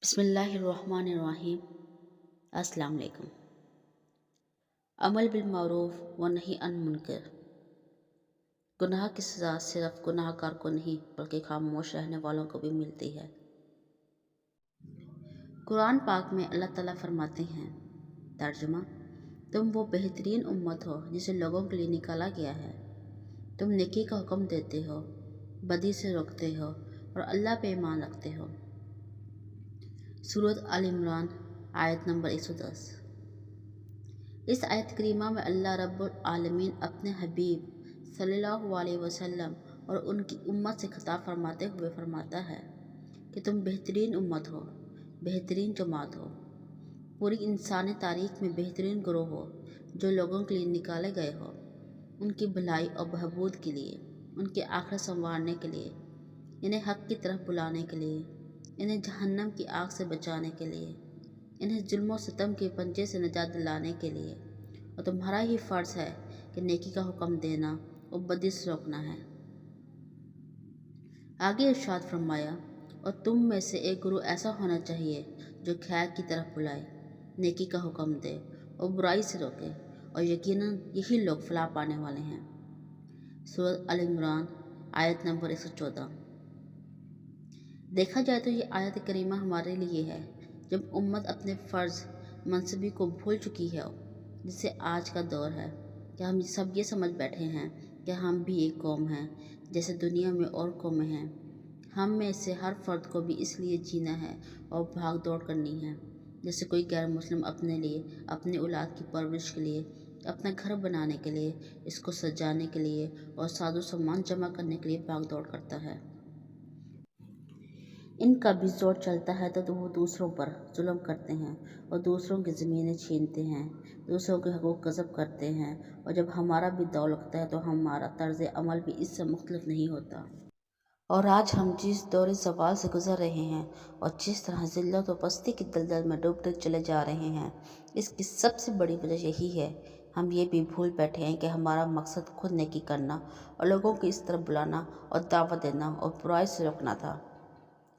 बिस्मिल्लाहिर्रहमानिर्रहीम। अस्सलाम वालेकुम। अमल बिल मारूफ व नही अन मुनकर। गुनाह की सज़ा सिर्फ गुनाहगार को नहीं बल्कि खामोश रहने वालों को भी मिलती है। कुरान पाक में अल्लाह ताला फरमाते हैं, तर्जुमा, तुम वो बेहतरीन उम्मत हो जिसे लोगों के लिए निकाला गया है। तुम नेकी का हुक्म देते हो, बदी से रोकते हो और अल्लाह पे ईमान रखते हो। सूरत आल इमरान आयत नंबर 110। इस आयत करीमा में अल्लाह रब्बुल आलमीन अपने हबीब सल्लल्लाहु अलैहि वसल्लम और उनकी उम्मत से खिताब फरमाते हुए फरमाता है कि तुम बेहतरीन उम्मत हो, बेहतरीन जमात हो, पूरी इंसानी तारीख में बेहतरीन गिरोह हो जो लोगों के लिए निकाले गए हो, उनकी भलाई और बहबूद के लिए, उनकी आखिरत संवारने के लिए, इन्हें हक़ की तरफ बुलाने के लिए, इन्हें जहन्नम की आग से बचाने के लिए, इन्हें जुल्म और सितम के पंजे से निजात दिलाने के लिए। और तुम्हारा ही फ़र्ज़ है कि नेकी का हुक्म देना और बदी से रोकना है। आगे इरशाद फरमाया, और तुम में से एक गुरु ऐसा होना चाहिए जो खैर की तरफ बुलाए, नेकी का हुक्म दे और बुराई से रोके, और यकीनन यही लोग फलाह पाने वाले हैं। सूरत अल इमरान आयत नंबर 114। देखा जाए तो ये आयत करीमा हमारे लिए है जब उम्मत अपने फ़र्ज़ मनसबी को भूल चुकी है, जिससे आज का दौर है कि हम सब ये समझ बैठे हैं कि हम भी एक कौम हैं जैसे दुनिया में और कौमें हैं। हम में से हर फ़र्द को भी इसलिए जीना है और भाग दौड़ करनी है जैसे कोई गैर मुस्लिम अपने लिए, अपनी औलाद की परवरिश के लिए, अपना घर बनाने के लिए, इसको सजाने के लिए और साजो सामान जमा करने के लिए भाग दौड़ करता है। इनका भी जोर चलता है तो वो दूसरों पर जुल्म करते हैं और दूसरों की ज़मीनें छीनते हैं, दूसरों के हकूक़ गज़ब करते हैं। और जब हमारा भी दौर लगता है तो हमारा तर्ज़ अमल भी इससे मुख्तलिफ नहीं होता। और आज हम जिस दौर ज़वाल से गुज़र रहे हैं और जिस तरह ज़िल्लत और पस्ती की दलदल में डूबते चले जा रहे हैं, इसकी सबसे बड़ी वजह यही है, हम ये भी भूल बैठे हैं कि हमारा मकसद खुद नेकी करना और लोगों को इस तरफ बुलाना और दावत देना और बुराई से रोकना था।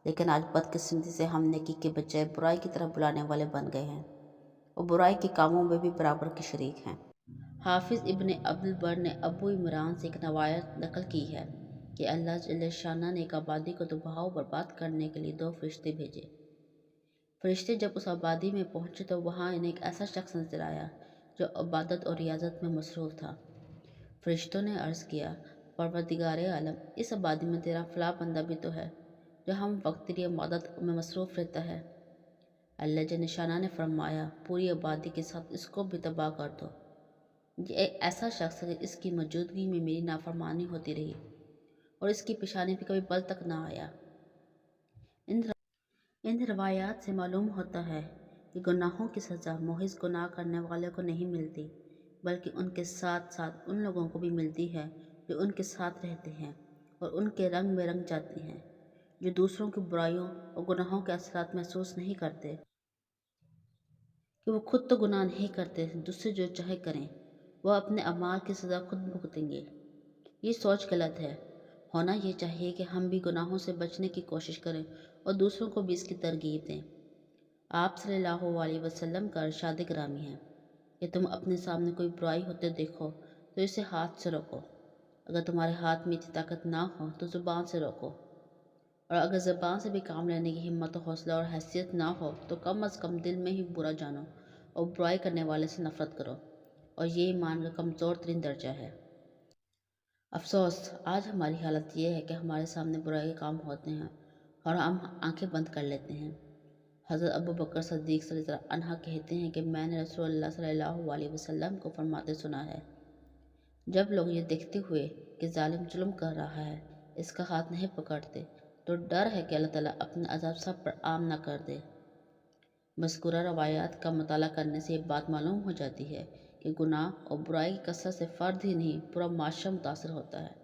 लेकिन आज बदकिस्मती से हम नेकी के बजाय बुराई की तरफ बुलाने वाले बन गए हैं और बुराई के कामों में भी बराबर के शरीक हैं। हाफिज़ इब्ने अब्दुल बर ने अबू इमरान से एक रवायत नकल की है कि अल्लाह जल्ल शाना ने एक आबादी को तबाह और बर्बाद करने के लिए 2 फरिश्ते भेजे। फरिश्ते जब उस आबादी में पहुंचे तो वहां इन्हें एक ऐसा शख्स नजर आया जो इबादत और रियाजत में मसरूफ़ था। फरिश्तों ने अर्ज़ किया, परवरदिगारे आलम, इस आबादी में तेरा फलाह बंदा भी तो है जो हम वक्त तेरी इबादत में मसरूफ़ रहता है। अल्लाह जल्ल शाना ने फरमाया, पूरी आबादी के साथ इसको भी तबाह कर दो। ये एक ऐसा शख्स है इसकी मौजूदगी में मेरी नाफरमानी होती रही और इसकी पेशानी पे कभी बल तक ना आया। इन रवायात से मालूम होता है कि गुनाहों की सज़ा मोहिज गुनाह करने वाले को नहीं मिलती, बल्कि उनके साथ साथ उन लोगों को भी मिलती है जो उनके साथ रहते हैं और उनके रंग में रंग जाते हैं, जो दूसरों की बुराइयों और गुनाहों के असरात महसूस नहीं करते कि वो खुद तो गुनाह नहीं करते, दूसरे जो चाहे करें, वह अपने अमाल की सज़ा खुद भुगतेंगे। ये सोच गलत है। होना ये चाहिए कि हम भी गुनाहों से बचने की कोशिश करें और दूसरों को भी इसकी तरगीब दें। आप सल्लल्लाहु अलैहि वसल्लम का इरशाद गिरामी है कि तुम अपने सामने कोई बुराई होते देखो तो इसे हाथ से रोको। अगर तुम्हारे हाथ में इतनी ताकत ना हो तो ज़ुबान से रोको, और अगर ज़ुबान से भी काम लेने की हिम्मत, हौसला और हैसियत ना हो तो कम अज़ कम दिल में ही बुरा जानो और बुराई करने वाले से नफ़रत करो, और ये ईमान का कमज़ोर तरीन दर्जा है। अफसोस, आज हमारी हालत ये है कि हमारे सामने बुराई के काम होते हैं और हम आंखें बंद कर लेते हैं। हज़रत अबू बकर सद्दीक़ रज़ियल्लाहु अन्हु कहते हैं कि मैंने रसूलुल्लाह सल्लल्लाहु अलैहि वसल्लम को फरमाते सुना है, जब लोग ये देखते हुए कि जालिम जुल्म कर रहा है, इसका हाथ नहीं पकड़ते, तो डर है कि अल्लाह ताला अपना अज़ाब सब पर आम ना कर दे। मज़कूरा रवायात का मुताला करने से ये बात मालूम हो जाती है कि गुनाह और बुराई की कसरत से फ़र्द ही नहीं, पूरा माशरा मुतासर होता है।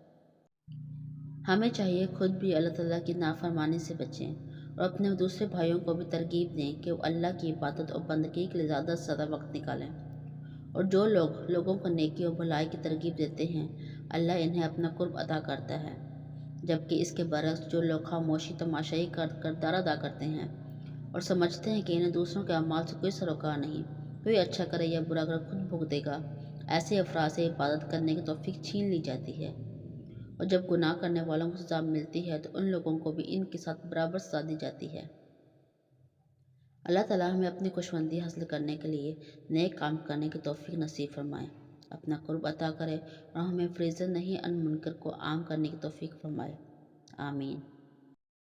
हमें चाहिए खुद भी अल्लाह ताला की नाफरमानी से बचें और अपने दूसरे भाइयों को भी तरगीब दें कि वो अल्लाह की इबादत और बंदगी के लिए ज़्यादा से ज़्यादा वक्त निकालें। और जो लोग लोगों को नेकी और भलाई की तरगीब देते हैं, अल्लाह इन्हें अपना कुर्ब अता करता है, जबकि इसके बरक्स जो लोग खामोशी तमाशाई कर किरदार अदा करते हैं, اور سمجھتے ہیں کہ انہیں دوسروں کے اعمال سے کوئی سروکار نہیں، کوئی اچھا کرے یا برا کرے خود بھگتے گا، ایسے افراد سے عبادت کرنے کی توفیق چھین لی جاتی ہے۔ اور جب گناہ کرنے والوں کو سزا ملتی ہے تو ان لوگوں کو بھی ان کے ساتھ برابر سزا دی جاتی ہے۔ اللہ تعالیٰ ہمیں اپنی خوشبندی حاصل کرنے کے لیے نیک کام کرنے کی توفیق نصیب فرمائے، اپنا قرب عطا کرے اور ہمیں فریضہ نہیں ان منکر کو عام کرنے کی توفیق فرمائے۔ آمین۔